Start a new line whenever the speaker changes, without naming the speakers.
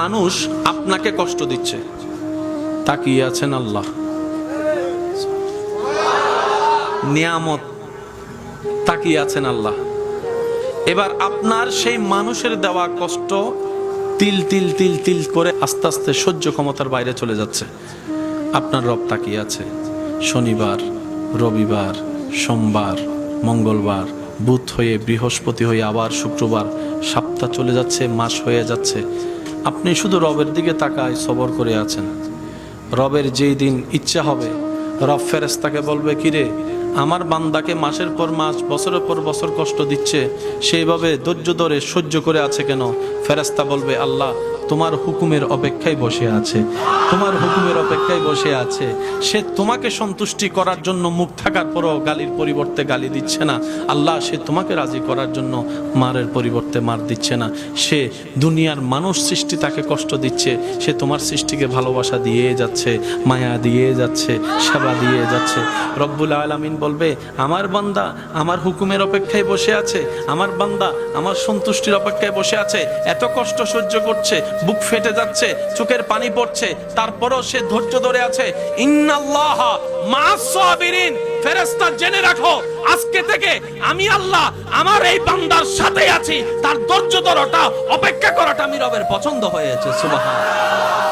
মানুষ আপনাকে কষ্ট দিচ্ছে, তাকিয়ে আছেন আল্লাহ। নিয়ামত, তাকিয়ে আছেন আল্লাহ। এবার আপনার সেই মানুষের দেওয়া কষ্ট তিল তিল তিল তিল করে আস্তে আস্তে সহ্য ক্ষমতার বাইরে চলে যাচ্ছে। আপনার রব তাকিয়ে আছে। শনিবার, রবিবার, সোমবার, মঙ্গলবার, বুধ হয়ে বৃহস্পতি হয়ে আবার শুক্রবার, সপ্তাহ চলে যাচ্ছে, মাস হয়ে যাচ্ছে। আপনি শুধু রবের দিকে তাকায় সবর করে আছেন। রবের যেই দিন ইচ্ছা হবে, রব ফেরেশতাকে বলবে, কিরে আমার বান্দাকে মাসের পর মাস, বছরের পর বছর কষ্ট দিচ্ছে, সেইভাবে ধৈর্য ধরে সহ্য করে আছে কেন? ফেরেশতা বলবে, আল্লাহ তোমার হুকুমের অপেক্ষায় বসে আছে, তোমার হুকুমের অপেক্ষায় বসে আছে। সে তোমাকে সন্তুষ্টি করার জন্য মুখ থাকার পরও গালির পরিবর্তে গালি দিচ্ছে না। আল্লাহ সে তোমাকে রাজি করার জন্য মারের পরিবর্তে মার দিচ্ছে না। সে দুনিয়ার মানুষ সৃষ্টি তাকে কষ্ট দিচ্ছে, সে তোমার সৃষ্টিকে ভালোবাসা দিয়ে যাচ্ছে, মায়া দিয়ে যাচ্ছে, সেবা দিয়ে যাচ্ছে। রব্বুল আলামিন বলবে, আমার বান্দা আমার হুকুমের অপেক্ষায় বসে আছে, আমার বান্দা আমার সন্তুষ্টির অপেক্ষায় বসে আছে। এত কষ্ট সহ্য করছে, বুক ফেটে যাচ্ছে, চোখের পানি পড়ছে, তারপরও সে ধৈর্য ধরে আছে। ইন্নাল্লাহা মা'আস সাবিরিন। ফেরেশতা জেনে রাখো, আজকে থেকে আমি আল্লাহ আমার এই বান্দার সাথে আছি। তার ধৈর্য ধরাটা, অপেক্ষা করাটা আমি রবের পছন্দ হয়েছে। সুবহানাল্লাহ।